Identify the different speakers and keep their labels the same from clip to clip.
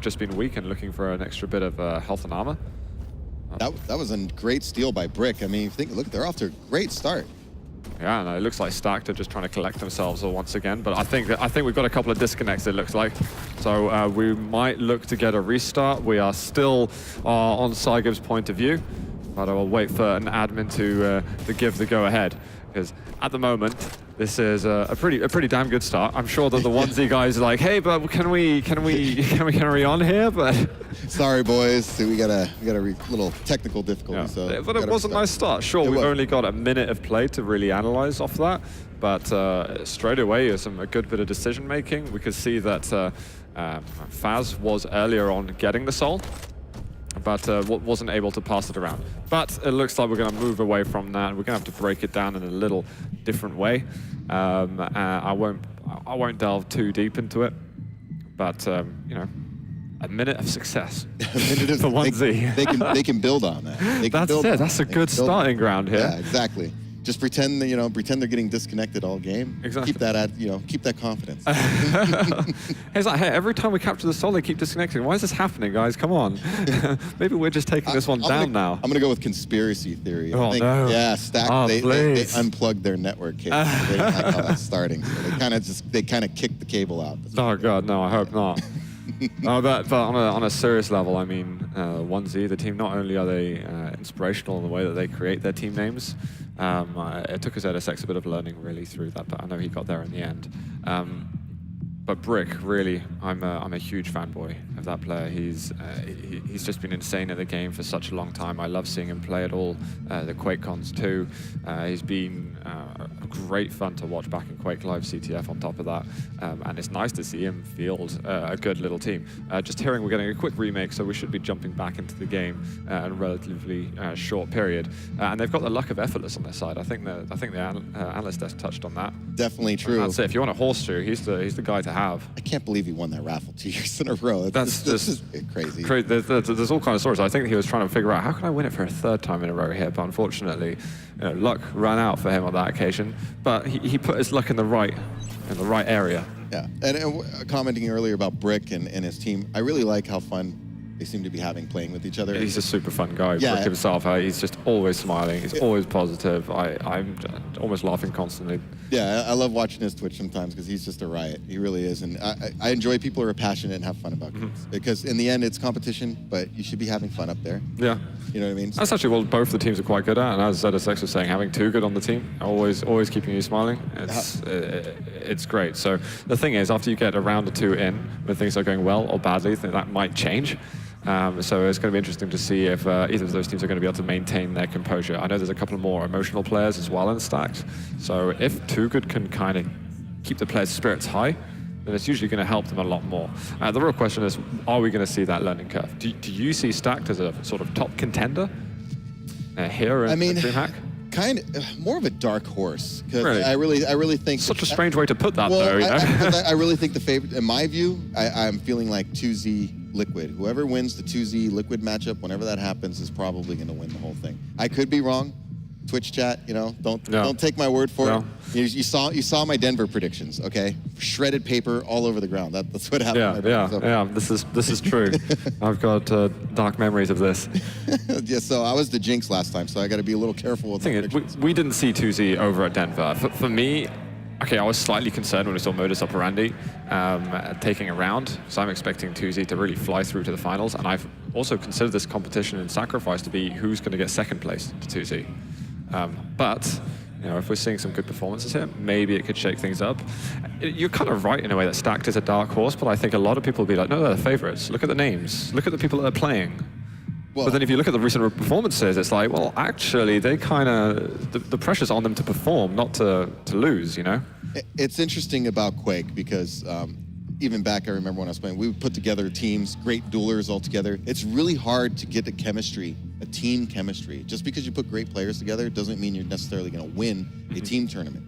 Speaker 1: just been weak and looking for an extra bit of health and armor.
Speaker 2: That was a great steal by Brick. I mean, look, they're off to a great start.
Speaker 1: Yeah, no, it looks like Stacked are just trying to collect themselves once again, but I think we've got a couple of disconnects, it looks like. So we might look to get a restart. We are still on Saigib's point of view, but I will wait for an admin to give the go-ahead, because at the moment, this is a pretty damn good start. I'm sure that the onesie guys are like, hey, but can we carry on here? But
Speaker 2: sorry, boys, we got a little technical difficulty.
Speaker 1: Yeah.
Speaker 2: So
Speaker 1: but it was a nice start. Sure, we've only got a minute of play to really analyze off that, but straight away, a good bit of decision making. We could see that Faz was earlier on getting the soul, but wasn't able to pass it around. But it looks like we're going to move away from that. We're going to have to break it down in a little different way. I won't delve too deep into it, but you know, a minute of success for 1Z.
Speaker 2: They can build on that.
Speaker 1: That's a good starting ground here.
Speaker 2: Yeah, exactly. Just pretend that, pretend they're getting disconnected all game.
Speaker 1: Exactly.
Speaker 2: Keep that confidence.
Speaker 1: It's like, hey, every time we capture the soul, they keep disconnecting. Why is this happening, guys? Come on. Maybe we're just taking this one down now.
Speaker 2: I'm gonna go with conspiracy theory.
Speaker 1: Oh, no.
Speaker 2: Yeah, Stack. They unplugged their network cable. They didn't like how that's starting. So they kind of kicked the cable out.
Speaker 1: Oh God, no! I hope not. But on a serious level, I mean, 1Z, the team, not only are they inspirational in the way that they create their team names, it took ZSX a bit of learning really through that, but I know he got there in the end. But Brick, really, I'm a huge fanboy of that player. He's just been insane at the game for such a long time. I love seeing him play at all the Quake cons too. He's been great fun to watch back in Quake Live CTF on top of that. And it's nice to see him field a good little team. Just hearing we're getting a quick remake, so we should be jumping back into the game in a relatively short period. And they've got the luck of effortless on their side. I think the analyst desk touched on that.
Speaker 2: Definitely true.
Speaker 1: And that's it. If you want a horseshoe, he's the guy to have.
Speaker 2: I can't believe he won that raffle 2 years in a row.
Speaker 1: That's just
Speaker 2: crazy.
Speaker 1: There's all kinds of stories. I think he was trying to figure out, how can I win it for a third time in a row here? But unfortunately, luck ran out for him on that occasion. But he put his luck in the right area.
Speaker 2: Yeah, and commenting earlier about Brick and his team, I really like how fun they seem to be having playing with each other.
Speaker 1: He's a super fun guy.
Speaker 2: Yeah.
Speaker 1: Brick himself, he's just always smiling. He's always positive. I'm almost laughing constantly.
Speaker 2: Yeah, I love watching his Twitch sometimes because he's just a riot. He really is. And I enjoy people who are passionate and have fun about games. Because in the end, it's competition, but you should be having fun up there.
Speaker 1: Yeah.
Speaker 2: You know what I mean?
Speaker 1: That's actually what both the teams are quite good at. And as ZSX was saying, having two good on the team, always keeping you smiling, it's great. So the thing is, after you get a round or two in, when things are going well or badly, that might change. So it's going to be interesting to see if either of those teams are going to be able to maintain their composure. I know there's a couple of more emotional players as well in Stacked. So if Too Good can kind of keep the players' spirits high, then it's usually going to help them a lot more. The real question is, are we going to see that learning curve? Do you see Stacked as a sort of top contender here in DreamHack?
Speaker 2: Kind of more of a dark horse, because
Speaker 1: really?
Speaker 2: I really think
Speaker 1: such a strange way to put that, though.
Speaker 2: I really think the favorite, in my view, I'm feeling like 2Z Liquid. Whoever wins the 2Z Liquid matchup, whenever that happens, is probably going to win the whole thing. I could be wrong. Twitch chat, don't take my word for it. You saw my Denver predictions, okay? Shredded paper all over the ground. That's what happened.
Speaker 1: Yeah. This is true. I've got dark memories of this.
Speaker 2: Yeah, so I was the jinx last time, so I got to be a little careful with the
Speaker 1: we didn't see 2Z over at Denver. For me, okay, I was slightly concerned when we saw Modus Operandi taking a round, so I'm expecting 2Z to really fly through to the finals, and I've also considered this competition in Sacrifice to be who's going to get second place to 2Z. But if we're seeing some good performances here, maybe it could shake things up. You're kind of right in a way that Stacked is a dark horse, but I think a lot of people will be like, no, they're the favorites. Look at the names. Look at the people that are playing. Well, but then if you look at the recent performances, it's like, well, actually, they kind of, the pressure's on them to perform, not to lose,
Speaker 2: It's interesting about Quake because even back, I remember when I was playing, we would put together teams, great duelers all together. It's really hard to get a chemistry, a team chemistry. Just because you put great players together doesn't mean you're necessarily going to win a team tournament.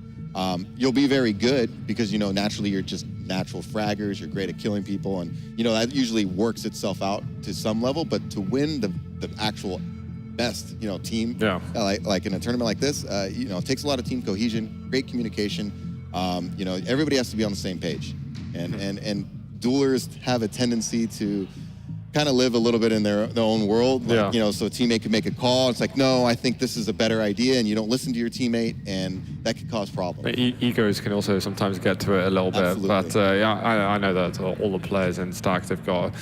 Speaker 2: You'll be very good because, naturally you're just natural fraggers, you're great at killing people, and, that usually works itself out to some level, but to win the actual best, team, like in a tournament like this, it takes a lot of team cohesion, great communication. Everybody has to be on the same page. And duelers have a tendency to kind of live a little bit in their own world. Like, you know, so a teammate can make a call. It's like, no, I think this is a better idea, and you don't listen to your teammate, and that could cause problems.
Speaker 1: Egos can also sometimes get to it a little bit. But yeah, I know that all the players in Stack, they've got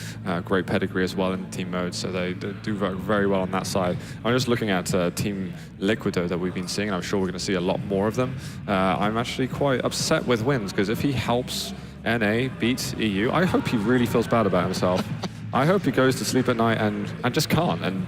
Speaker 1: great pedigree as well in team mode, so they do very well on that side. I'm just looking at Team Liquido that we've been seeing, and I'm sure we're going to see a lot more of them. I'm actually quite upset with Wins, because if he helps NA beat EU, I hope he really feels bad about himself. I hope he goes to sleep at night and just can't, and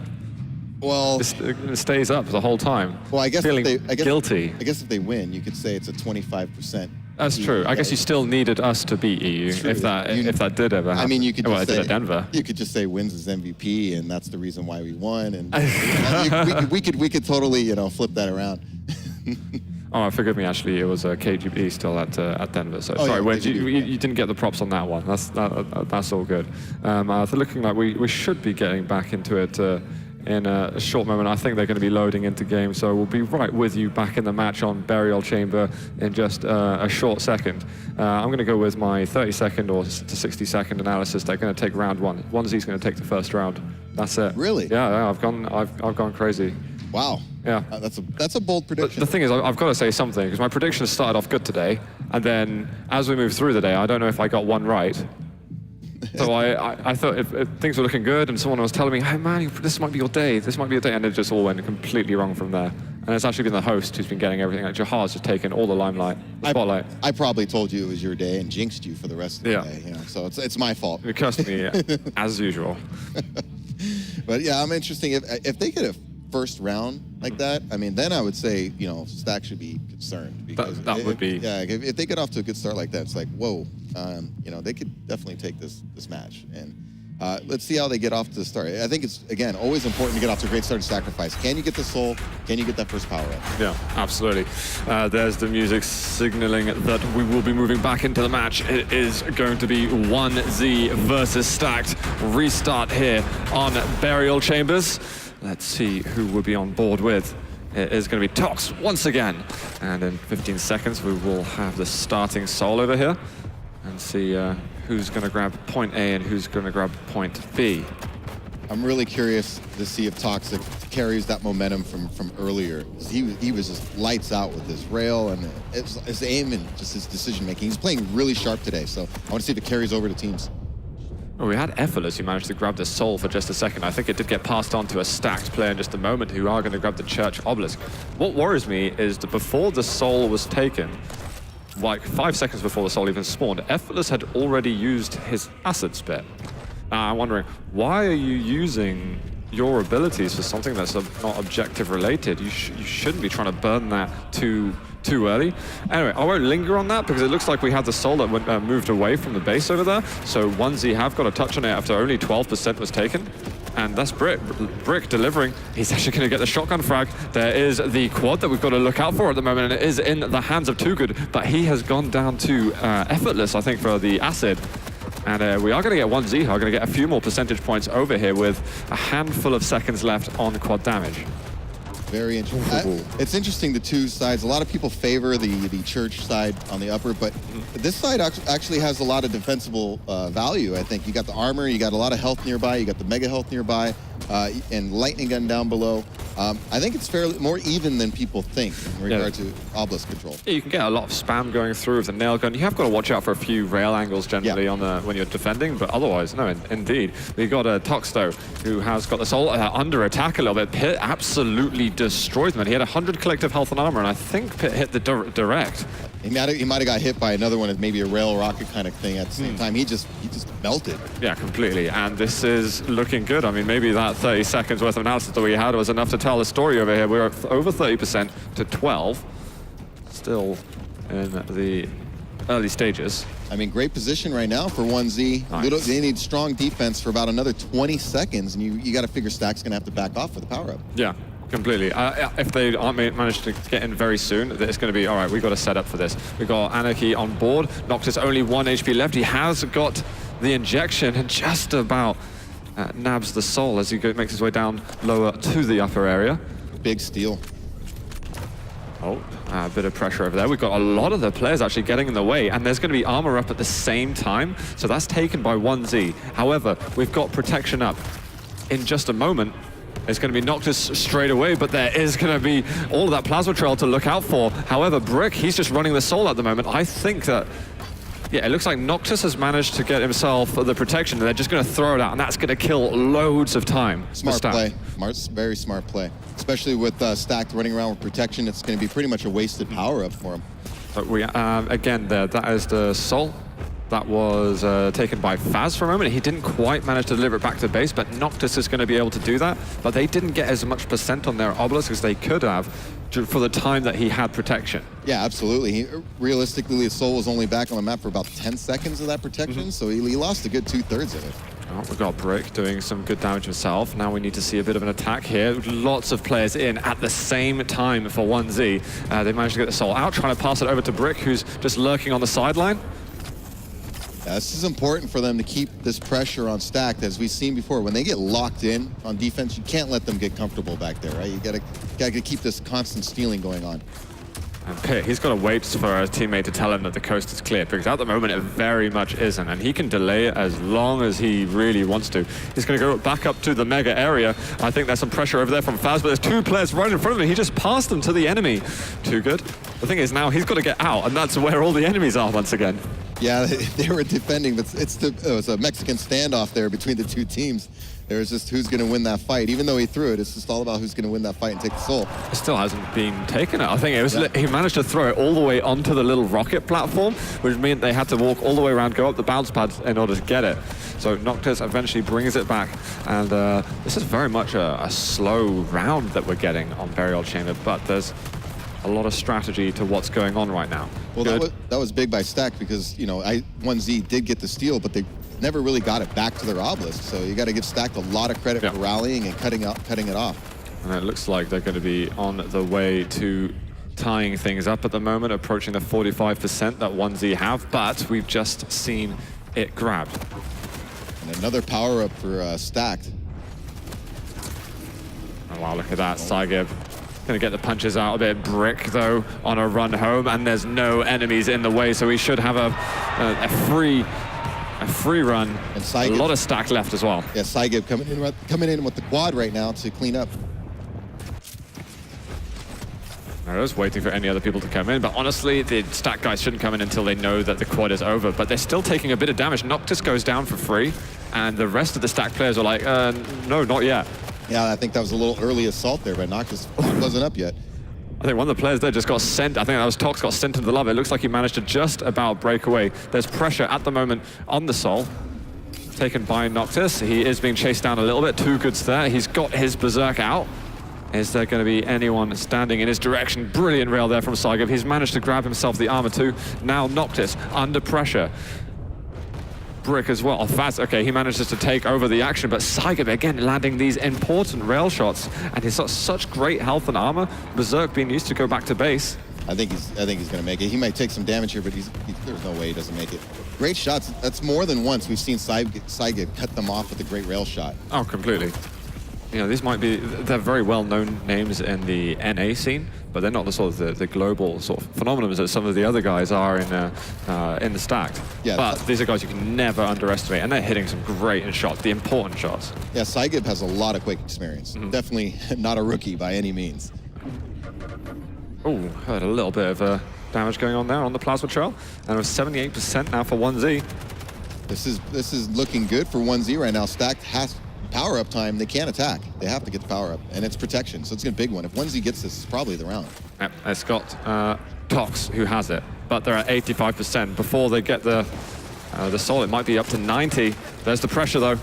Speaker 1: stays up the whole time.
Speaker 2: Well, I guess
Speaker 1: feeling guilty.
Speaker 2: I guess if they win, you could say it's a 25%.
Speaker 1: That's true. I guess you still needed us to beat EU if that did ever happen.
Speaker 2: I mean, you could just say
Speaker 1: at Denver.
Speaker 2: You could just say Wins is MVP, and that's the reason why we won. And we could totally, you know, flip that around.
Speaker 1: Oh, forgive me. Actually, it was KGB still at Denver. So sorry, Wins, you didn't get the props on that one. That's all good. So looking like we should be getting back into it in a short moment. I think they're going to be loading into game, so we'll be right with you back in the match on Burial Chamber in just a short second. I'm going to go with my 30-second or to 60-second analysis. They're going to take round one. 1Z's going to take the first round. That's it.
Speaker 2: Really?
Speaker 1: Yeah, I've gone crazy.
Speaker 2: Wow.
Speaker 1: Yeah.
Speaker 2: That's a bold prediction.
Speaker 1: The thing is, I've got to say something, because my prediction started off good today, and then as we move through the day, I don't know if I got one right. So I thought if things were looking good, and someone was telling me, hey man, this might be your day, and it just all went completely wrong from there. And it's actually been the host who's been getting everything. Like Jahar's just taken all the limelight, the spotlight.
Speaker 2: I probably told you it was your day and jinxed you for the rest of the day. You know, so it's my fault.
Speaker 1: It cursed me, as usual.
Speaker 2: But yeah, I'm interested. If they get a first round like that, I mean, then I would say, you know, Stack should be concerned, because
Speaker 1: that would be.
Speaker 2: Yeah, if they get off to a good start like that, it's like, whoa, you know, they could definitely take this match. And let's see how they get off to the start. I think it's, again, always important to get off to a great start and sacrifice. Can you get the soul? Can you get that first power up?
Speaker 1: Yeah, absolutely. There's the music signaling that we will be moving back into the match. It is going to be 1Z versus Stacked. Restart here on Burial Chambers. Let's see who we'll be on board with. It is going to be Tox once again. And in 15 seconds, we will have the starting soul over here and see who's going to grab point A and who's going to grab point B.
Speaker 2: I'm really curious to see if Toxic carries that momentum from earlier. He was just lights out with his rail and his aim and just his decision making. He's playing really sharp today, so I want to see if it carries over to teams.
Speaker 1: Well, we had Effortless who managed to grab the soul for just a second. I think it did get passed on to a Stacked player in just a moment who are going to grab the Church Obelisk. What worries me is that before the soul was taken, like 5 seconds before the soul even spawned, Effortless had already used his acid spit. Now I'm wondering, why are you using your abilities for something that's not objective related? You shouldn't be trying to burn that too early. Anyway, I won't linger on that because it looks like we had the soul that moved away from the base over there. So 1Z have got a touch on it after only 12% was taken. And that's Brick delivering. He's actually going to get the shotgun frag. There is the quad that we've got to look out for at the moment, and it is in the hands of Too Good, but he has gone down to Effortless, I think, for the acid. And we are going to get 1Z, are going to get a few more percentage points over here with a handful of seconds left on quad damage.
Speaker 2: Very interesting. It's interesting, the two sides. A lot of people favor the Church side on the upper, but this side actually has a lot of defensible value, I think. You got the armor, you got a lot of health nearby, you got the mega health nearby, and lightning gun down below. I think it's fairly more even than people think in regard to Obelisk control.
Speaker 1: Yeah, you can get a lot of spam going through with the nail gun. You have got to watch out for a few rail angles generally on when you're defending, but otherwise, no, indeed. We got Tox though, who has got the soul under attack a little bit. Pit absolutely destroyed him. He had 100 collective health and armor, and I think Pit hit the direct.
Speaker 2: He might have got hit by another one, maybe a rail rocket kind of thing at the same time. He just melted.
Speaker 1: Yeah, completely. And this is looking good. I mean, maybe that 30 seconds worth of analysis that we had was enough to tell the story over here. We're over 30% to 12. Still in the early stages.
Speaker 2: I mean, great position right now for 1Z.
Speaker 1: Nice.
Speaker 2: They need strong defense for about another 20 seconds, and you got to figure Stack's going to have to back off for the power-up.
Speaker 1: Yeah. Completely. If they aren't managed to get in very soon, it's going to be, all right, we've got to set up for this. We've got Anarchy on board. Noctis only 1 HP left. He has got the injection and just about nabs the soul as he makes his way down lower to the upper area.
Speaker 2: Big steal.
Speaker 1: Oh, a bit of pressure over there. We've got a lot of the players actually getting in the way, and there's going to be armor up at the same time, so that's taken by 1Z. However, we've got protection up. In just a moment, it's going to be Noctis straight away, but there is going to be all of that plasma trail to look out for. However, Brick, he's just running the soul at the moment. I think that, yeah, it looks like Noctis has managed to get himself the protection, and they're just going to throw it out, and that's going to kill loads of time.
Speaker 2: Smart play. Very smart play. Especially with Stacked running around with protection, it's going to be pretty much a wasted power-up for him.
Speaker 1: But we, again, that is the soul. That was taken by Faz for a moment. He didn't quite manage to deliver it back to base, but Noctis is going to be able to do that. But they didn't get as much percent on their obelisk as they could have for the time that he had protection.
Speaker 2: Yeah, absolutely. Realistically, his soul was only back on the map for about 10 seconds of that protection, so he lost a good 2/3 of it.
Speaker 1: Oh, we've got Brick doing some good damage himself. Now we need to see a bit of an attack here. Lots of players in at the same time for 1Z. They managed to get the soul out, trying to pass it over to Brick, who's just lurking on the sideline.
Speaker 2: This is important for them to keep this pressure on Stacked. As we've seen before, when they get locked in on defense, you can't let them get comfortable back there, right? You gotta keep this constant stealing going on.
Speaker 1: And Pit, he's got to wait for a teammate to tell him that the coast is clear, because at the moment it very much isn't, and he can delay it as long as he really wants to. He's going to go back up to the mega area. I think there's some pressure over there from Faz, but there's two players right in front of him. He just passed them to the enemy. Too good. The thing is now he's got to get out, and that's where all the enemies are once again.
Speaker 2: Yeah, they were defending, but it was a Mexican standoff there between the two teams. There was just who's going to win that fight. Even though he threw it, it's just all about who's going to win that fight and take the soul.
Speaker 1: It still hasn't been taken. I think it was he managed to throw it all the way onto the little rocket platform, which meant they had to walk all the way around, go up the bounce pads in order to get it. So Noctis eventually brings it back, and this is very much a slow round that we're getting on Burial Chamber, but there's a lot of strategy to what's going on right now.
Speaker 2: Well, that was big by Stack because, you know, 1Z did get the steal, but they never really got it back to their obelisk. So you got to give Stacked a lot of credit for rallying and cutting it off.
Speaker 1: And it looks like they're going to be on the way to tying things up at the moment, approaching the 45% that 1Z have, but we've just seen it grabbed.
Speaker 2: And another power-up for Stacked.
Speaker 1: Oh, wow, look at that. Saigib going to get the punches out a bit. Brick, though, on a run home, and there's no enemies in the way, so we should have a free run. And Saigib, a lot of stack left as well.
Speaker 2: Yeah, Saigib coming in with the quad right now to clean up.
Speaker 1: I was waiting for any other people to come in, but honestly, the stack guys shouldn't come in until they know that the quad is over, but they're still taking a bit of damage. Noctis goes down for free, and the rest of the stack players are like, no, not yet.
Speaker 2: Yeah, I think that was a little early assault there, but Noctis wasn't up yet.
Speaker 1: I think one of the players there just got sent. I think that was Tox, got sent into the lava. It looks like he managed to just about break away. There's pressure at the moment on the soul. Taken by Noctis. He is being chased down a little bit. Two goods there. He's got his berserk out. Is there going to be anyone standing in his direction? Brilliant rail there from Saigib. He's managed to grab himself the armor too. Now Noctis under pressure. Brick as well. Faz, okay, he manages to take over the action, but Saigib again landing these important rail shots, and he's got such great health and armor. Berserk being used to go back to base.
Speaker 2: I think he's going to make it. He might take some damage here, but there's no way he doesn't make it. Great shots. That's more than once we've seen Saigib cut them off with a great rail shot.
Speaker 1: Oh, completely. You know, these might be, they're very well-known names in the NA scene, but they're not the sort of the global sort of phenomenon that some of the other guys are in the Stacked. Yeah, but these are guys you can never underestimate, and they're hitting some great shots, the important shots.
Speaker 2: Yeah, Saigib has a lot of Quake experience. Definitely not a rookie by any means.
Speaker 1: Oh, heard a little bit of damage going on there on the plasma trail, and it was 78% now for 1Z.
Speaker 2: This is looking good for 1Z right now. Stacked has power-up time. They can't attack. They have to get the power-up, and it's protection, so it's a big one. If 1Z gets this, it's probably the round.
Speaker 1: Yep, it's got Tox who has it, but they're at 85%. Before they get the soul, it might be up to 90. There's the pressure, though.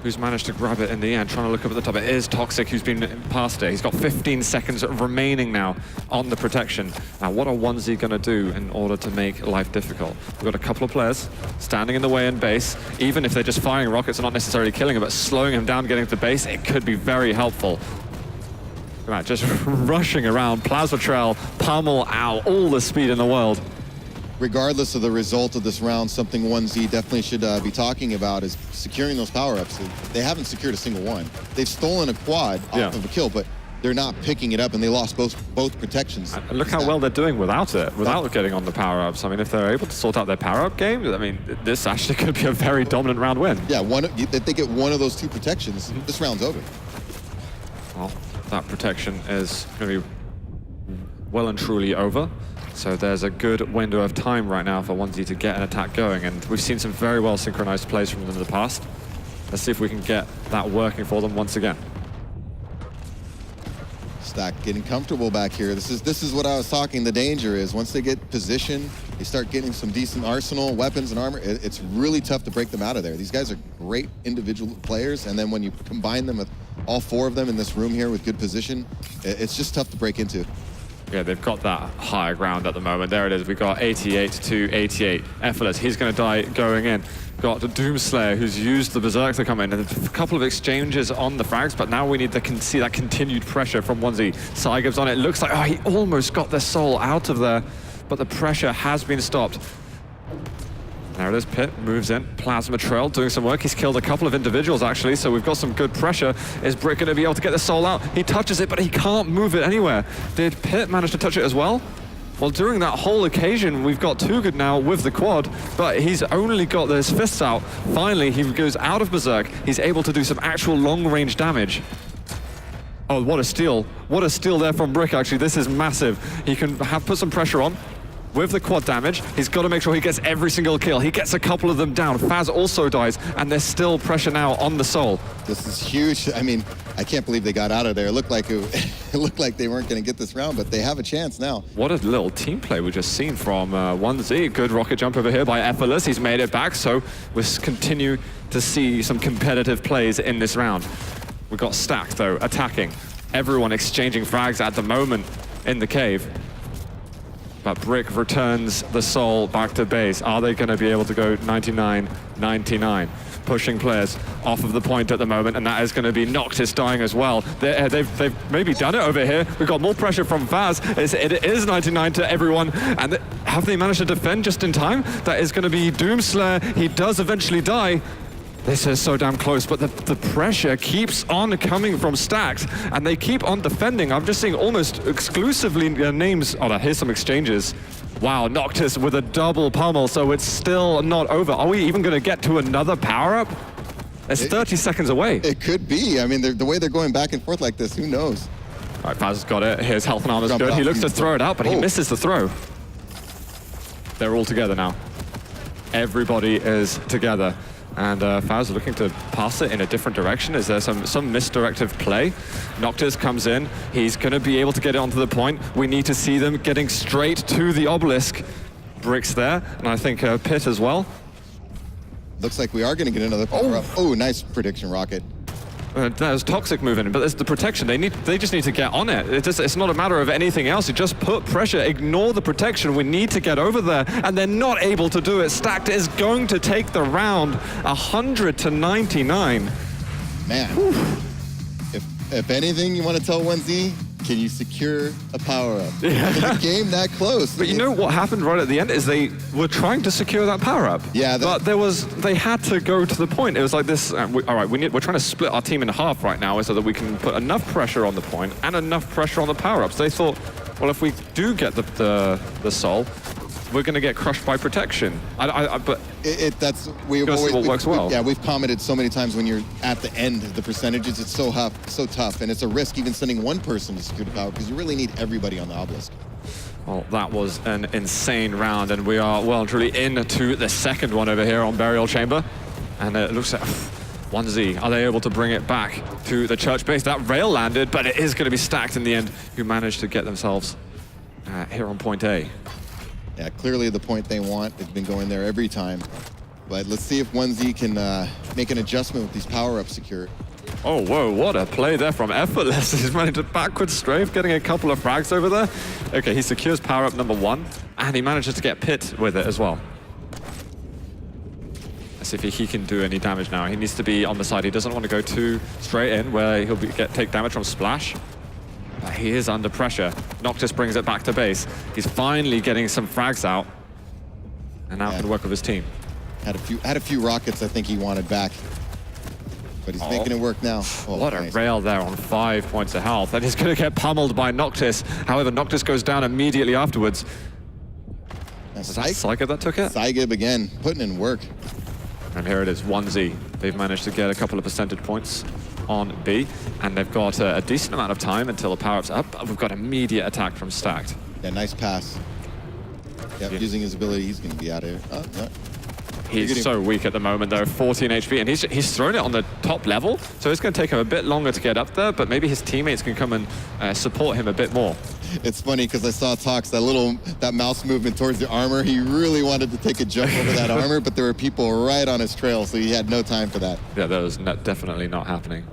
Speaker 1: Who's managed to grab it in the end? Trying to look up at the top. It is Toxic who's been past it. He's got 15 seconds remaining now on the protection. Now, what are 1Z going to do in order to make life difficult? We've got a couple of players standing in the way in base. Even if they're just firing rockets and not necessarily killing him, but slowing him down, getting to base, it could be very helpful. Look at that, just rushing around. Plasma Trail, pummel out, all the speed in the world.
Speaker 2: Regardless of the result of this round, something 1Z definitely should be talking about is securing those power-ups. They haven't secured a single one. They've stolen a quad off of a kill, but they're not picking it up, and they lost both protections.
Speaker 1: And look how well they're doing without it, without getting on the power-ups. I mean, if they're able to sort out their power-up game, I mean, this actually could be a very dominant round win.
Speaker 2: Yeah, if they get one of those 2 protections, this round's over.
Speaker 1: Well, that protection is going to be well and truly over. So there's a good window of time right now for 1Z to get an attack going, and we've seen some very well synchronized plays from them in the past. Let's see if we can get that working for them once again.
Speaker 2: Stack getting comfortable back here. This is what I was talking. The danger is once they get position, they start getting some decent arsenal, weapons, and armor. It's really tough to break them out of there. These guys are great individual players, and then when you combine them with all 4 of them in this room here with good position, it's just tough to break into.
Speaker 1: Yeah, they've got that higher ground at the moment. There it is. We got 88 to 88. Effortless. He's going to die going in. Got the Doomslayer, who's used the Berserk to come in. And a couple of exchanges on the frags, but now we need to see that continued pressure from 1Z. Saigov's on it. Looks like, oh, he almost got the soul out of there, but the pressure has been stopped. There it is, Pit moves in. Plasma Trail doing some work. He's killed a couple of individuals, actually, so we've got some good pressure. Is Brick going to be able to get the soul out? He touches it, but he can't move it anywhere. Did Pit manage to touch it as well? Well, during that whole occasion, we've got Too Good now with the quad, but he's only got his fists out. Finally, he goes out of Berserk. He's able to do some actual long-range damage. Oh, what a steal. What a steal there from Brick, actually. This is massive. He can put some pressure on. With the quad damage, he's got to make sure he gets every single kill. He gets a couple of them down. Faz also dies, and there's still pressure now on the soul.
Speaker 2: This is huge. I mean, I can't believe they got out of there. It looked like it looked like they weren't going to get this round, but they have a chance now.
Speaker 1: What a little team play we just seen from 1Z. Good rocket jump over here by Effortless. He's made it back, so we continue to see some competitive plays in this round. We've got Stack, though, attacking. Everyone exchanging frags at the moment in the cave. But Brick returns the soul back to base. Are they going to be able to go 99-99? Pushing players off of the point at the moment, and that is going to be Noctis dying as well. They've maybe done it over here. We've got more pressure from Faz. It is 99 to everyone, and have they managed to defend just in time? That is going to be Doomslayer. He does eventually die. This is so damn close, but the pressure keeps on coming from Stacks, and they keep on defending. I'm just seeing almost exclusively names. Oh, here's some exchanges. Wow, Noctis with a double pummel, so it's still not over. Are we even going to get to another power-up? It's 30 seconds away.
Speaker 2: It could be. I mean, the way they're going back and forth like this, who knows?
Speaker 1: All right, Faz has got it. His health and armor's good. He looks to throw it out, but he misses the throw. They're all together now. Everybody is together. And Faz looking to pass it in a different direction. Is there some misdirective play? Noctis comes in. He's going to be able to get it onto the point. We need to see them getting straight to the obelisk. Brick's there, and I think Pit as well.
Speaker 2: Looks like we are going to get another power-up. Oh, nice prediction rocket.
Speaker 1: There's Toxic moving, but there's the protection. They just need to get on it. It's not a matter of anything else. You just put pressure, ignore the protection. We need to get over there, and they're not able to do it. Stacked is going to take the round 100-99.
Speaker 2: Man, if anything you want to tell 1Z, can you secure a power-up?
Speaker 1: Yeah.
Speaker 2: In a game that close.
Speaker 1: But you know what happened right at the end is they were trying to secure that power-up.
Speaker 2: Yeah.
Speaker 1: But they had to go to the point. It was like this, all right, we're trying to split our team in half right now so that we can put enough pressure on the point and enough pressure on the power-ups. They thought, well, if we do get the soul, we're going to get crushed by protection. But
Speaker 2: that's we've always
Speaker 1: what works well.
Speaker 2: Yeah, we've commented so many times when you're at the end, the percentages, it's so tough, and it's a risk even sending one person to secure the power because you really need everybody on the obelisk.
Speaker 1: Well, that was an insane round, and we are well and truly into the second one over here on Burial Chamber, and it looks like 1Z, are they able to bring it back to the church base? That rail landed, but it is going to be Stacked in the end, who managed to get themselves here on point A.
Speaker 2: Yeah, clearly the point they want. They've been going there every time. But let's see if 1Z can make an adjustment with these power-ups secured.
Speaker 1: Oh, whoa, what a play there from Effortless. He's managed to backward strafe, getting a couple of frags over there. Okay, he secures power-up number 1, and he manages to get Pit with it as well. Let's see if he can do any damage now. He needs to be on the side. He doesn't want to go too straight in where he'll take damage from Splash. But he is under pressure. Noctis brings it back to base. He's finally getting some frags out, and now can work with his team.
Speaker 2: Had a few rockets I think he wanted back. but he's making it work now. Oh,
Speaker 1: what a
Speaker 2: nice.
Speaker 1: rail there on 5 points of health. And he's going to get pummeled by Noctis. However, Noctis goes down immediately afterwards. Was that Saiga that took it?
Speaker 2: Saiga again, putting in work.
Speaker 1: And here it is, 1Z. They've managed to get a couple of percentage points on B, and they've got a decent amount of time until the power-up's up. We've got immediate attack from Stacked.
Speaker 2: Yeah, nice pass. Yep, using his ability, he's going to be out of here. Oh, no.
Speaker 1: He's so weak at the moment, though, 14 HP, and he's thrown it on the top level, so it's going to take him a bit longer to get up there, but maybe his teammates can come and support him a bit more.
Speaker 2: It's funny because I saw Tox, that mouse movement towards the armor. He really wanted to take a jump over that armor, but there were people right on his trail, so he had no time for that.
Speaker 1: Yeah, that was definitely not happening.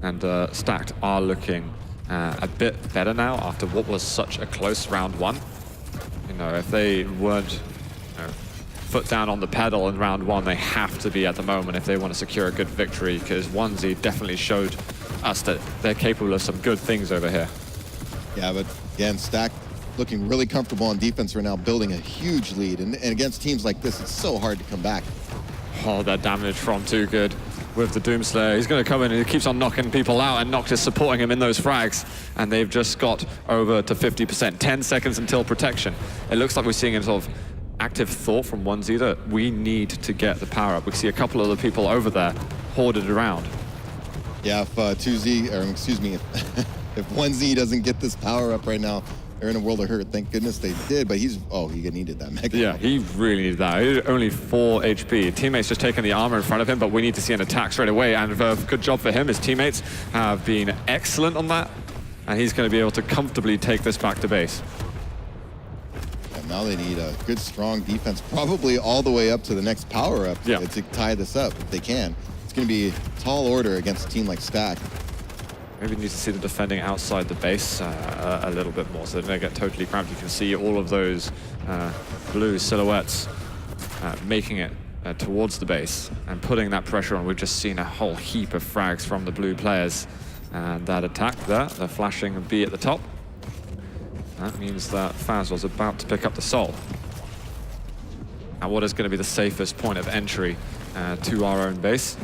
Speaker 1: And Stacked are looking a bit better now after what was such a close round one. You know, if they weren't foot down on the pedal in round one, they have to be at the moment if they want to secure a good victory, because 1Z definitely showed us that they're capable of some good things over here.
Speaker 2: Yeah, but again, Stacked looking really comfortable on defense right now, building a huge lead. And against teams like this, it's so hard to come back.
Speaker 1: Oh, that damage from Too Good with the Doomslayer. He's going to come in and he keeps on knocking people out, and Noctis supporting him in those frags. And they've just got over to 50%. 10 seconds until protection. It looks like we're seeing a sort of active thought from 1Z that we need to get the power up. We see a couple of the people over there hoarded around.
Speaker 2: Yeah, if 2Z, or excuse me, if 1Z doesn't get this power up right now, they're in a world of hurt. Thank goodness they did, but he needed that mega.
Speaker 1: Yeah, he really needed that. He had only 4 HP. Teammates just taking the armor in front of him, but we need to see an attack straight away. And good job for him. His teammates have been excellent on that, and he's going to be able to comfortably take this back to base.
Speaker 2: And now they need a good, strong defense, probably all the way up to the next power up to tie this up if they can. It's going to be a tall order against a team like Stack.
Speaker 1: Maybe need to see the defending outside the base a little bit more, so they don't get totally cramped. You can see all of those blue silhouettes making it towards the base and putting that pressure on. We've just seen a whole heap of frags from the blue players. And that attack there, the flashing B at the top, that means that Fazl's about to pick up the soul. Now, what is going to be the safest point of entry to our own base?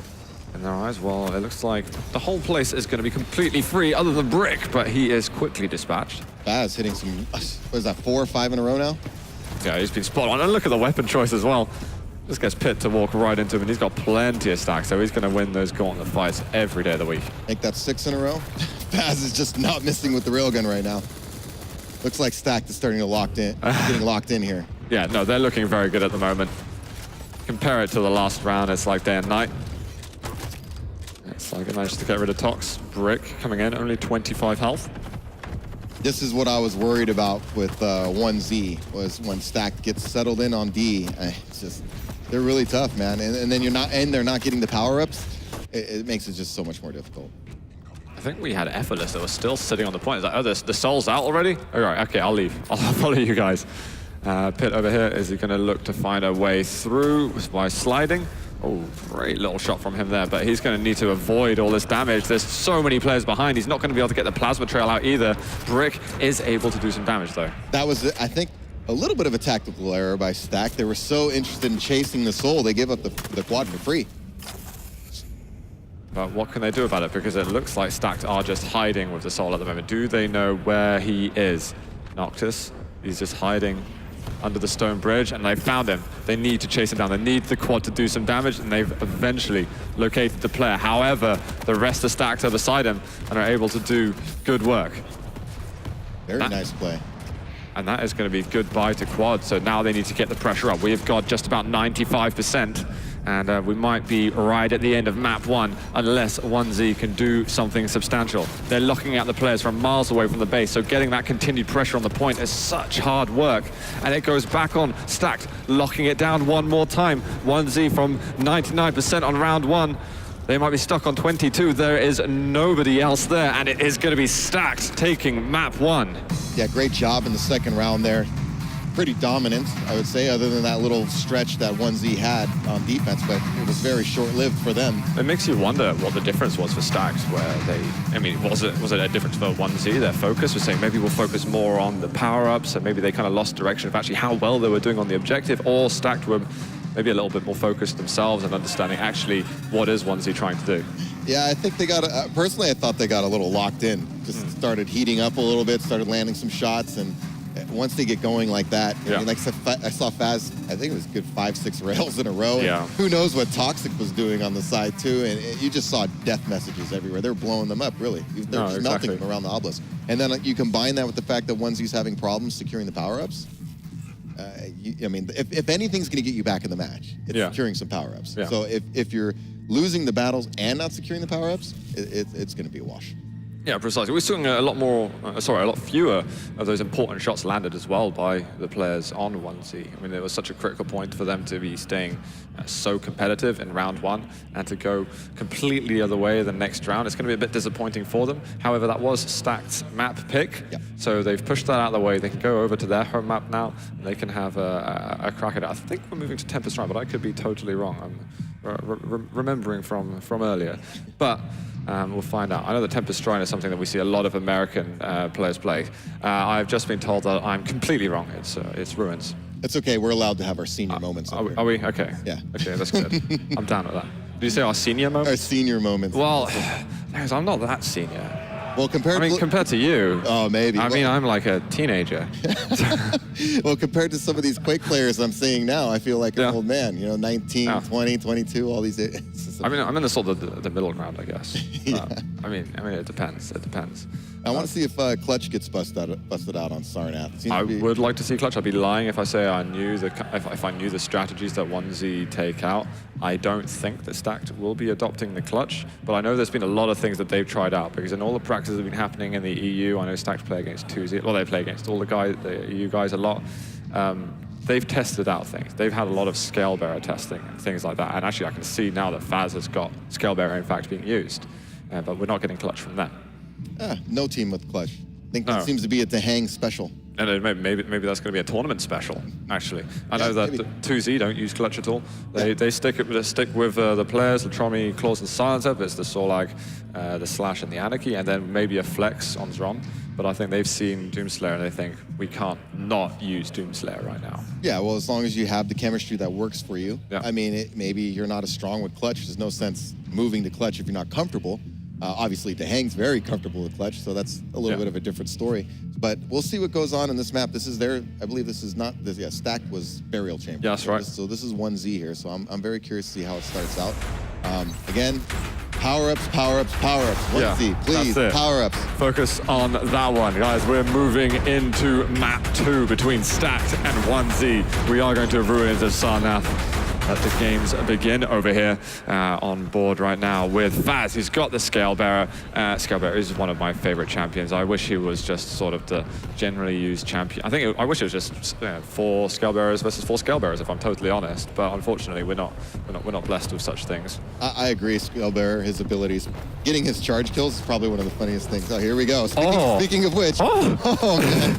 Speaker 1: In their eyes, well, it looks like the whole place is going to be completely free other than Brick, but he is quickly dispatched.
Speaker 2: Baz hitting some, what is that, 4 or 5 in a row now?
Speaker 1: Yeah, he's been spot on. And look at the weapon choice as well. This gets Pit to walk right into him, and he's got plenty of stacks, so he's going to win those gauntlet fights every day of the week.
Speaker 2: Make that 6 in a row. Baz is just not missing with the railgun right now. Looks like Stack is starting to getting locked in here.
Speaker 1: Yeah, no, they're looking very good at the moment. Compare it to the last round, it's like day and night. It's like I managed to get rid of Tox. Brick coming in, only 25 health.
Speaker 2: This is what I was worried about with 1Z, was when Stack gets settled in on D. It's just, they're really tough, man. And then they're not getting the power-ups. It makes it just so much more difficult.
Speaker 1: I think we had Effortless that was still sitting on the point. It's like, oh, the soul's out already? All right, okay, I'll leave. I'll follow you guys. Pit over here, is he going to look to find a way through by sliding? Oh, great little shot from him there, but he's going to need to avoid all this damage. There's so many players behind. He's not going to be able to get the plasma trail out either. Brick is able to do some damage, though.
Speaker 2: That was, I think, a little bit of a tactical error by Stack. They were so interested in chasing the soul, they gave up the quad for free.
Speaker 1: But what can they do about it? Because it looks like Stacked are just hiding with the soul at the moment. Do they know where he is? Noctis, he's just hiding under the stone bridge, and they've found him. They need to chase him down. They need the quad to do some damage, and they've eventually located the player. However, the rest are stacked are beside him and are able to do good work.
Speaker 2: Very nice play.
Speaker 1: And that is going to be goodbye to quad. So now they need to get the pressure up. We've got just about 95%. And we might be right at the end of map 1 unless 1Z can do something substantial. They're locking out the players from miles away from the base, so getting that continued pressure on the point is such hard work. And it goes back on Stacked, locking it down one more time. 1Z from 99% on round 1. They might be stuck on 22. There is nobody else there, and it is going to be Stacked taking map 1.
Speaker 2: Yeah, great job in the second round there. Pretty dominant, I would say, other than that little stretch that 1Z had on defense, but it was very short-lived for them.
Speaker 1: It makes you wonder what the difference was for Stacked, where they, I mean, was it a difference for 1Z? Their focus was saying maybe we'll focus more on the power-ups, and maybe they kind of lost direction of actually how well they were doing on the objective, or Stacked were maybe a little bit more focused themselves and understanding actually what is 1Z trying to do.
Speaker 2: Yeah, I think they got, personally, I thought they got a little locked in. Just started heating up a little bit, started landing some shots, and once they get going like that, I mean, like I saw Faz, I think it was good 5-6 rails in a row.
Speaker 1: Yeah.
Speaker 2: Who knows what Toxic was doing on the side too, and you just saw death messages everywhere. They were blowing them up, really. They're just melting them around the obelisk. And then you combine that with the fact that 1Z's having problems securing the power-ups. I mean, if anything's going to get you back in the match, it's securing some power-ups.
Speaker 1: Yeah.
Speaker 2: So if you're losing the battles and not securing the power-ups, it's going to be a wash.
Speaker 1: Yeah, precisely. We're seeing a lot fewer of those important shots landed as well by the players on 1Z. I mean, it was such a critical point for them to be staying so competitive in round 1 and to go completely the other way the next round. It's going to be a bit disappointing for them. However, that was Stacked map pick.
Speaker 2: Yep.
Speaker 1: So they've pushed that out of the way. They can go over to their home map now and they can have a crack at it. I think we're moving to Tempest Run, but I could be totally wrong. I'm remembering from earlier. But we'll find out. I know the Tempest Shrine is something that we see a lot of American players play. I've just been told that I'm completely wrong. It's Ruins.
Speaker 2: It's okay. We're allowed to have our senior moments.
Speaker 1: Are we? Okay.
Speaker 2: Yeah.
Speaker 1: Okay, that's good. I'm down with that. Did you say our senior moments?
Speaker 2: Our senior moments.
Speaker 1: Well, I'm not that senior.
Speaker 2: Well, compared
Speaker 1: to you.
Speaker 2: Oh, maybe.
Speaker 1: I mean, I'm like a teenager.
Speaker 2: Well, compared to some of these Quake players I'm seeing now, I feel like an old man. You know, 19, 20, 22, all these.
Speaker 1: I mean, I'm in the sort of the middle ground, I guess. I mean, it depends. It depends.
Speaker 2: I want to see if Clutch gets busted out on Sarnath.
Speaker 1: I would like to see Clutch. I'd be lying if I say I knew if I knew the strategies that 1Z take out. I don't think that Stacked will be adopting the Clutch, but I know there's been a lot of things that they've tried out because in all the practices that have been happening in the EU, I know Stacked play against 2Z. Well, they play against all the EU guys a lot. They've tested out things. They've had a lot of Scale Bearer testing and things like that. And actually, I can see now that Faz has got Scale Bearer in fact being used, but we're not getting Clutch from them.
Speaker 2: No team with Clutch. I think that seems to be a DreamHack special.
Speaker 1: And maybe that's going to be a tournament special, actually. I know that 2Z don't use Clutch at all. They stick with the players, Latromi, Claws, and Silencer. It's the Sorlag, the Slash, and the Anarchy, and then maybe a Flex on Zron. But I think they've seen Doomslayer and they think, we can't not use Doomslayer right now. Yeah,
Speaker 2: well, as long as you have the chemistry that works for you.
Speaker 1: Yeah.
Speaker 2: I mean, maybe you're not as strong with Clutch. There's no sense moving to Clutch if you're not comfortable. Obviously, DreamHack's very comfortable with Clutch, so that's a little bit of a different story. But we'll see what goes on in this map. This is I believe this is not, Stacked was Burial Chamber.
Speaker 1: Yeah, that's right.
Speaker 2: So this is 1Z here, so I'm very curious to see how it starts out. Again, power-ups, power-ups, power-ups. 1Z, please, power-ups.
Speaker 1: Focus on that one. Guys, we're moving into map 2 between Stacked and 1Z. We are going to Ruins of Sarnath. Let the games begin over here on board right now with Faz. He's got the Scale Bearer. Scale Bearer is one of my favorite champions. I wish he was just sort of the generally used champion. I wish it was just 4 Scale Bearers versus 4 Scale Bearers, if I'm totally honest. But unfortunately, we're not blessed with such things.
Speaker 2: I agree. Scale Bearer, his abilities, getting his charge kills is probably one of the funniest things. Oh, here we go. Speaking of which, oh man.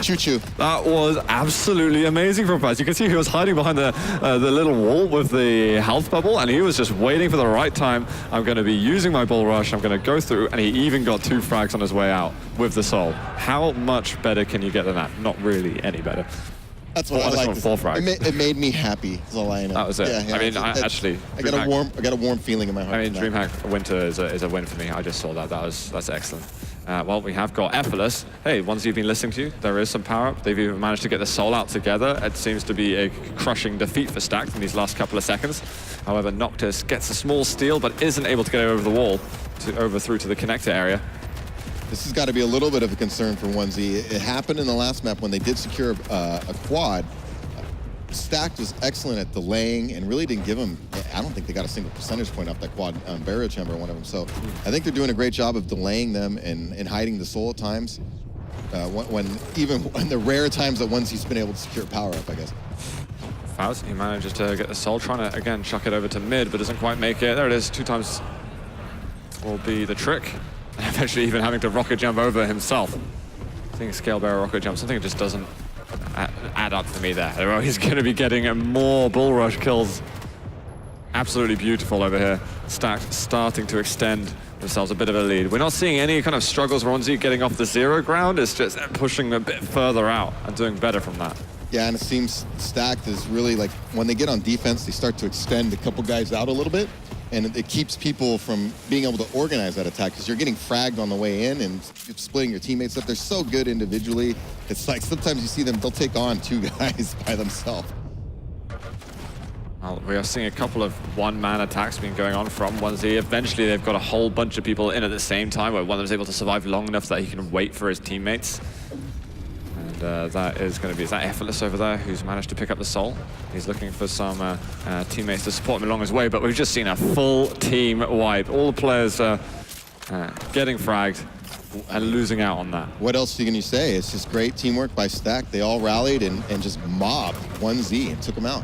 Speaker 2: Choo-choo.
Speaker 1: That was absolutely amazing from Faz. You can see he was hiding behind the little wall with the health bubble, and he was just waiting for the right time. I'm going to be using my bull rush. I'm going to go through, and he even got 2 frags on his way out with the soul. How much better can you get than that? Not really any better.
Speaker 2: That's what I like.
Speaker 1: 4 frags.
Speaker 2: It made me happy. That's all I know.
Speaker 1: That was it.
Speaker 2: Yeah,
Speaker 1: I mean,
Speaker 2: I got a warm feeling in my heart.
Speaker 1: I mean, DreamHack Winter is a win for me. I just saw that. That's excellent. Well, we have got Effortless. Hey, ones you've been listening to, there is some power up. They've even managed to get the soul out together. It seems to be a crushing defeat for Stacked in these last couple of seconds. However, Noctis gets a small steal, but isn't able to get over the wall through to the connector area.
Speaker 2: This has got to be a little bit of a concern for 1Z. It happened in the last map when they did secure a quad. Stacked was excellent at delaying and really didn't give them, I don't think they got a single percentage point off that quad Burial Chamber, one of them. So I think they're doing a great job of delaying them and hiding the soul at times. Even when the rare times that 1Z's been able to secure power up, I guess.
Speaker 1: Faz, he manages to get the soul, trying to, again, chuck it over to mid, but doesn't quite make it. There it is, 2 times will be the trick. And eventually even having to rocket jump over himself. I think Scale Bearer rocket jump, something that just doesn't add up for me there. He's going to be getting more bull rush kills. Absolutely beautiful over here. Stacked starting to extend themselves a bit of a lead. We're not seeing any kind of struggles where 1Z getting off the 0 ground. It's just pushing a bit further out and doing better from that.
Speaker 2: Yeah, and it seems Stacked is really like, when they get on defense, they start to extend a couple guys out a little bit, and it keeps people from being able to organize that attack because you're getting fragged on the way in and splitting your teammates up. They're so good individually. It's like sometimes you see them, they'll take on 2 guys by themselves.
Speaker 1: Well, we are seeing a couple of one-man attacks being going on from 1Z. Eventually, they've got a whole bunch of people in at the same time where one of them is able to survive long enough that he can wait for his teammates. And that is going to be, is that Effortless over there who's managed to pick up the soul? He's looking for some teammates to support him along his way, but we've just seen a full team wipe. All the players getting fragged and losing out on that.
Speaker 2: What else can you say? It's just great teamwork by Stack. They all rallied and just mobbed 1Z and took him out.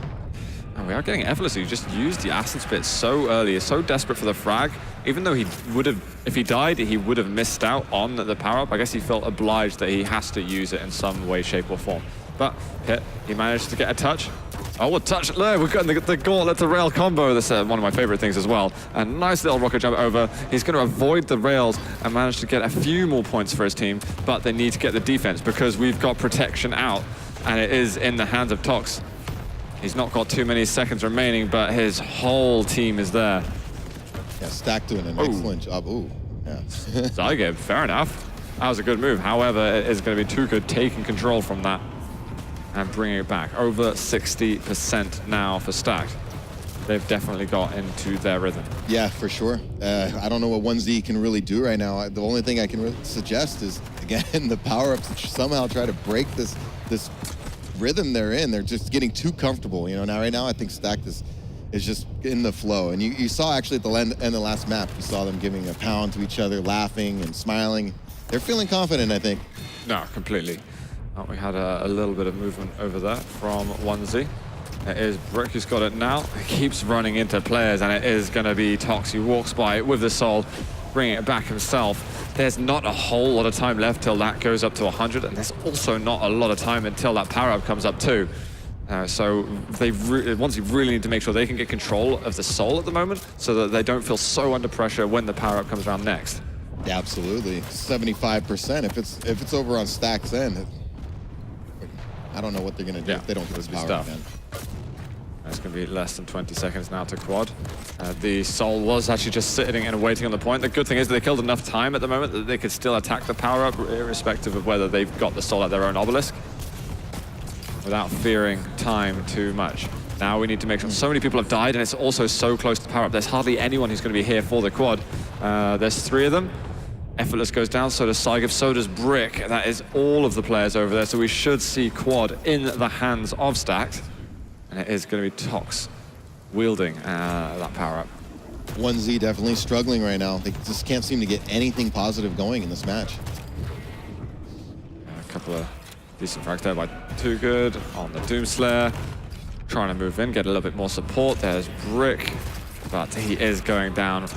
Speaker 1: And we are getting Effortless, who just used the Acid Spit so early, is so desperate for the frag. Even though he would have, if he died, he would have missed out on the power-up. I guess he felt obliged that he has to use it in some way, shape, or form. But Pit, he managed to get a touch. Oh, a touch there. We've got the gauntlet to rail combo. That's one of my favorite things as well. A nice little rocket jump over. He's going to avoid the rails and manage to get a few more points for his team, but they need to get the defense because we've got protection out, and it is in the hands of Tox. He's not got too many seconds remaining, but his whole team is there.
Speaker 2: Yeah, Stack doing an excellent job. Ooh, yeah.
Speaker 1: Zyga, fair enough. That was a good move. However, it is going to be too good taking control from that and bringing it back. Over 60% now for Stacked. They've definitely got into their rhythm.
Speaker 2: Yeah, for sure. I don't know what 1Z can really do right now. The only thing I can really suggest is, again, the power-ups to somehow try to break this rhythm they're in. They're just getting too comfortable. You know, now right now I think Stacked is just in the flow. And you saw actually at the end of the last map, you saw them giving a pound to each other, laughing and smiling. They're feeling confident, I think.
Speaker 1: No, completely. We had a little bit of movement over there from 1Z. It is Brick who's got it now. He keeps running into players, and it is going to be Tox who walks by with the soul, bringing it back himself. There's not a whole lot of time left till that goes up to 100, and there's also not a lot of time until that power-up comes up too. So they really need to make sure they can get control of the soul at the moment so that they don't feel so under pressure when the power-up comes around next.
Speaker 2: Yeah, absolutely. 75%. If it's over on Stack's end, I don't know what they're going to do if they don't get this power-up, man.
Speaker 1: It's going to be less than 20 seconds now to quad. The soul was actually just sitting and waiting on the point. The good thing is that they killed enough time at the moment that they could still attack the power-up, irrespective of whether they've got the soul at their own obelisk, without fearing time too much. Now we need to make sure so many people have died, and it's also so close to the power-up. There's hardly anyone who's going to be here for the quad. There's 3 of them. Effortless goes down, so does Saigiv, so does Brick. That is all of the players over there, so we should see quad in the hands of Stacked. And it is going to be Tox wielding that power-up.
Speaker 2: 1Z definitely struggling right now. They just can't seem to get anything positive going in this match.
Speaker 1: A couple of decent frags there by Too Good on the Doomslayer. Trying to move in, get a little bit more support. There's Brick, but he is going down.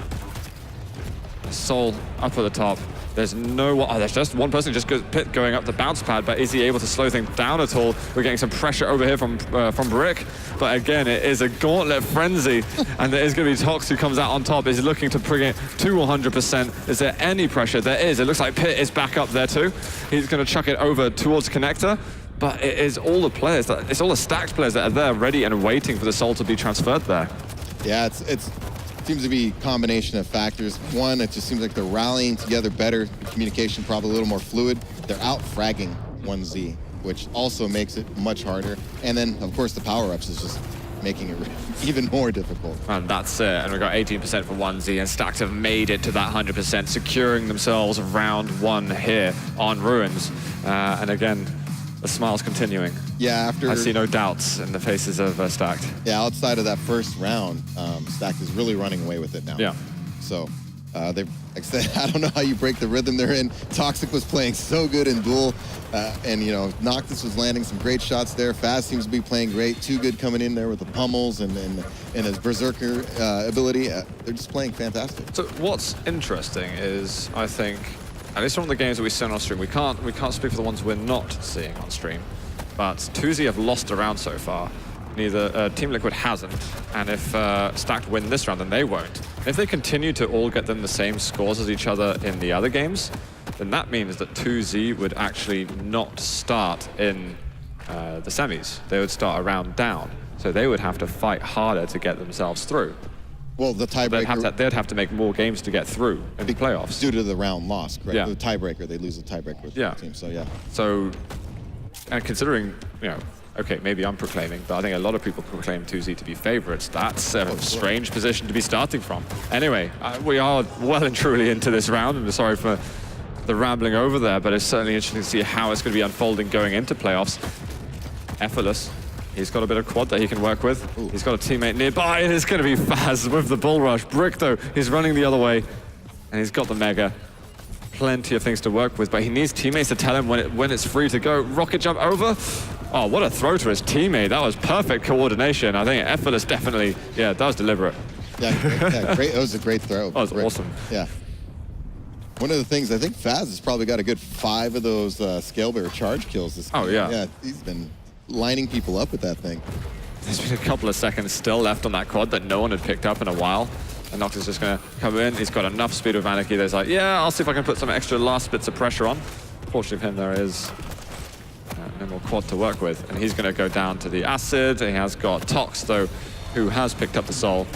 Speaker 1: Soul up at the top. There's there's just one person just Pit going up the bounce pad, but is he able to slow things down at all? We're getting some pressure over here from Brick, but again, it is a gauntlet frenzy, and there is going to be Tox who comes out on top. Is he looking to bring it to 100%? Is there any pressure? There is. It looks like Pit is back up there too. He's going to chuck it over towards Connector, but it is all the players, it's all the Stacked players that are there ready and waiting for the soul to be transferred there.
Speaker 2: Yeah, it seems to be a combination of factors. One, it just seems like they're rallying together better. The communication probably a little more fluid. They're out fragging 1Z, which also makes it much harder. And then, of course, the power-ups is just making it even more difficult.
Speaker 1: And that's it. And we've got 18% for 1Z, and Stacked have made it to that 100%, securing themselves round 1 here on Ruins. And again, the smile's continuing.
Speaker 2: Yeah,
Speaker 1: I see no doubts in the faces of Stacked.
Speaker 2: Yeah, outside of that first round, Stacked is really running away with it now.
Speaker 1: Yeah.
Speaker 2: So, I don't know how you break the rhythm they're in. Toxic was playing so good in duel, and you know, Noctis was landing some great shots there. Faz seems to be playing great. Too Good coming in there with the pummels and his berserker ability. They're just playing fantastic.
Speaker 1: So what's interesting is, I think, at least from the games that we've seen on stream, we can't speak for the ones we're not seeing on stream, but 2Z have lost a round so far. Neither Team Liquid hasn't, and if Stacked win this round, then they won't. If they continue to all get them the same scores as each other in the other games, then that means that 2Z would actually not start in the semis. They would start a round down, so they would have to fight harder to get themselves through.
Speaker 2: Well, the tiebreaker...
Speaker 1: They'd have to make more games to get through in the playoffs.
Speaker 2: Due to the round loss, correct?
Speaker 1: Yeah.
Speaker 2: The tiebreaker, they lose the tiebreaker with the team, so yeah.
Speaker 1: So, and considering, you know, okay, maybe I'm proclaiming, but I think a lot of people proclaim 2Z to be favorites. That's a strange position to be starting from. Anyway, we are well and truly into this round, and sorry for the rambling over there, but it's certainly interesting to see how it's going to be unfolding going into playoffs. Effortless. He's got a bit of quad that he can work with. Ooh. He's got a teammate nearby, and it's going to be Faz with the bull rush. Brick, though, he's running the other way, and he's got the mega. Plenty of things to work with, but he needs teammates to tell him when it's free to go. Rocket jump over. Oh, what a throw to his teammate. That was perfect coordination. I think Effortless definitely, that was deliberate.
Speaker 2: Yeah, great. That was a great throw.
Speaker 1: That was awesome.
Speaker 2: Yeah. One of the things, I think Faz has probably got a good 5 of those scale bearer charge kills this game.
Speaker 1: Oh, yeah.
Speaker 2: Yeah, he's been lining people up with that thing.
Speaker 1: There's been a couple of seconds still left on that quad that no one had picked up in a while. And Noctis is just going to come in. He's got enough speed with Anarchy that he's like, yeah, I'll see if I can put some extra last bits of pressure on. Fortunately for him, there is no more quad to work with. And he's going to go down to the Acid. He has got Tox, though, who has picked up the Soul.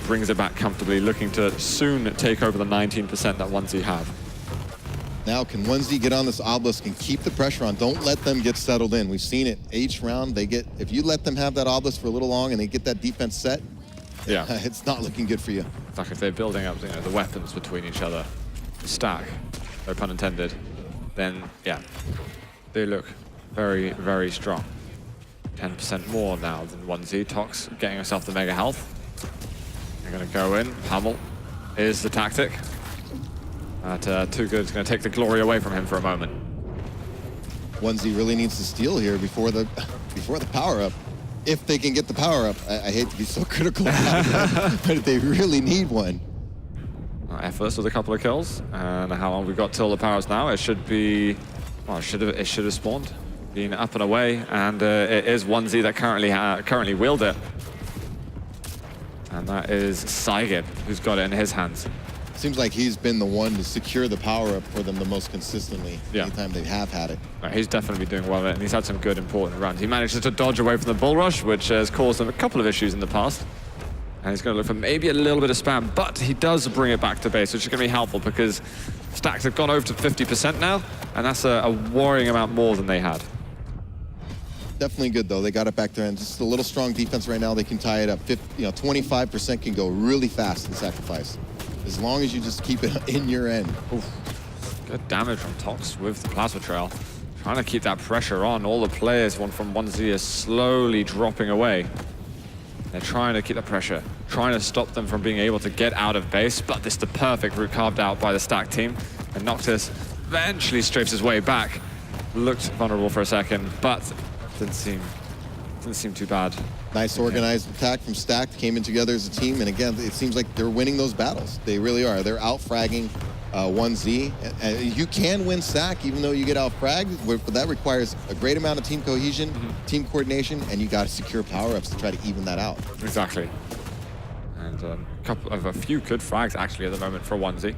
Speaker 1: Brings it back comfortably, looking to soon take over the 19% that 1Z have.
Speaker 2: Now, can 1Z get on this obelisk and keep the pressure on? Don't let them get settled in. We've seen it each round. If you let them have that obelisk for a little long and they get that defense set, it's not looking good for you.
Speaker 1: Like if they're building up, the weapons between each other, stack, no pun intended, then they look very, very strong. 10% more now than 1Z. Tox getting herself the mega health. They're going to go in. Pummel is the tactic. Too Good is going to take the glory away from him for a moment.
Speaker 2: 1Z really needs to steal here before the power-up. If they can get the power-up. I hate to be so critical about it, but they really need one.
Speaker 1: Effortless with a couple of kills. And how long we got till the power-ups now? It should be... Well, it should have spawned. Being up and away. And it is 1Z that currently wield it. And that is Saigen, who's got it in his hands.
Speaker 2: Seems like he's been the one to secure the power-up for them the most consistently anytime they have had it.
Speaker 1: He's definitely been doing well with it, and he's had some good, important runs. He manages to dodge away from the bull rush, which has caused him a couple of issues in the past. And he's going to look for maybe a little bit of spam, but he does bring it back to base, which is going to be helpful because stacks have gone over to 50% now, and that's a worrying amount more than they had.
Speaker 2: Definitely good, though. They got it back there, and just a little strong defense right now. They can tie it up. 25% can go really fast in Sacrifice, as long as you just keep it in your end.
Speaker 1: Oof. Good damage from Tox with the Plasma Trail. Trying to keep that pressure on. All the players from 1Z is slowly dropping away. They're trying to keep the pressure, trying to stop them from being able to get out of base, but this is the perfect route carved out by the Stack team. And Noctis eventually strafes his way back. Looked vulnerable for a second, but didn't seem too bad.
Speaker 2: Nice organized attack from Stacked, came in together as a team, and again, it seems like they're winning those battles. They really are. They're out-fragging 1Z. You can win Stack even though you get out-fragged, but that requires a great amount of team cohesion, team coordination, and you got to secure power-ups to try to even that out.
Speaker 1: Exactly. And a few good frags actually at the moment for 1Z.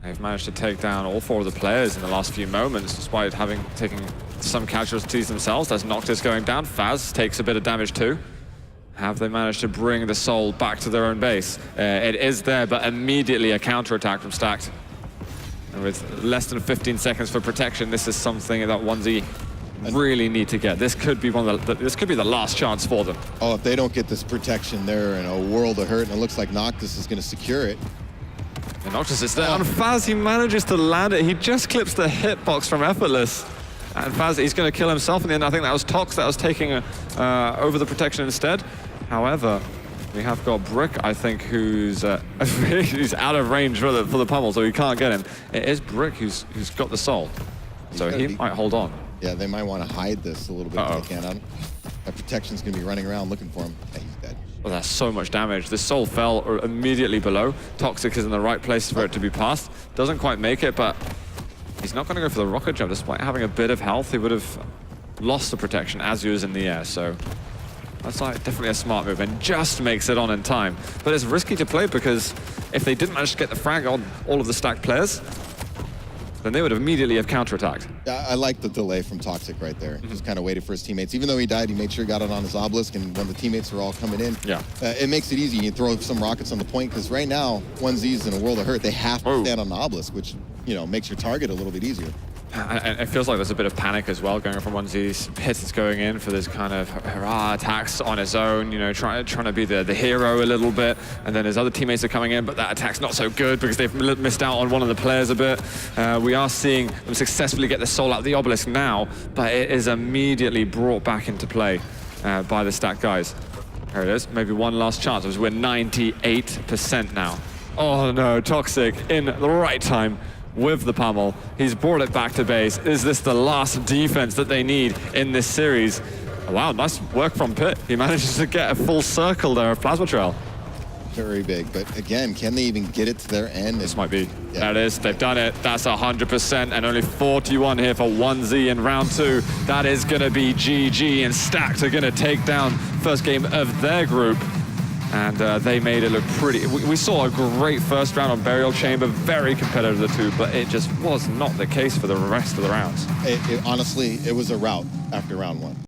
Speaker 1: They've managed to take down all 4 of the players in the last few moments, despite taking some casualties themselves. That's Noctis going down. Faz takes a bit of damage too. Have they managed to bring the Soul back to their own base? It is there, but immediately a counterattack from Stacked. And with less than 15 seconds for protection, this is something that 1Z really need to get. This could be this could be the last chance for them.
Speaker 2: Oh, if they don't get this protection, they're in a world of hurt, and it looks like Noctis is going to secure it.
Speaker 1: And Noctis is there. And Faz, he manages to land it. He just clips the hitbox from Effortless. And Faz, he's going to kill himself in the end. I think that was Tox that was taking over the protection instead. However, we have got Brick, I think, who's out of range for the pummel, so he can't get him. It is Brick who's got the Soul. So he might hold on.
Speaker 2: Yeah, they might want to hide this a little bit if they can. That protection's going to be running around looking for him. Yeah, he's dead.
Speaker 1: Well, that's so much damage. The Soul fell immediately below. Toxic is in the right place for it to be passed. Doesn't quite make it, but he's not going to go for the rocket jump. Despite having a bit of health, he would have lost the protection as he was in the air. So that's definitely a smart move and just makes it on in time. But it's risky to play because if they didn't manage to get the frag on all of the Stacked players, then they would immediately have counterattacked.
Speaker 2: I like the delay from Toxic right there. Just kind of waited for his teammates. Even though he died, he made sure he got it on his obelisk, and when the teammates are all coming in, it makes it easy. You throw some rockets on the point, because right now, 1Z's in a world of hurt. They have to stand on the obelisk, which, you know, makes your target a little bit easier.
Speaker 1: And it feels like there's a bit of panic as well going from 1Z's. Pitts is going in for this kind of hurrah attacks on his own, you know, trying to be the hero a little bit. And then his other teammates are coming in, but that attack's not so good because they've missed out on one of the players a bit. We are seeing them successfully get the soul out of the obelisk now, but it is immediately brought back into play by the stack guys. There it is, maybe one last chance, as we're 98% now. Oh no, Toxic in the right time with the pummel. He's brought it back to base. Is this the last defense that they need in this series? Oh, wow, nice work from Pitt. He manages to get a full circle there of Plasma Trail.
Speaker 2: Very big, but again, can they even get it to their end?
Speaker 1: This might be. There it is, they've done it. That's 100%, and only 41 here for 1Z in round 2. That is gonna be GG, and Stacked are gonna take down first game of their group. And they made it look pretty. We saw a great first round on Burial Chamber, very competitive, the two, but it just was not the case for the rest of the rounds.
Speaker 2: Honestly, it was a rout after round 1.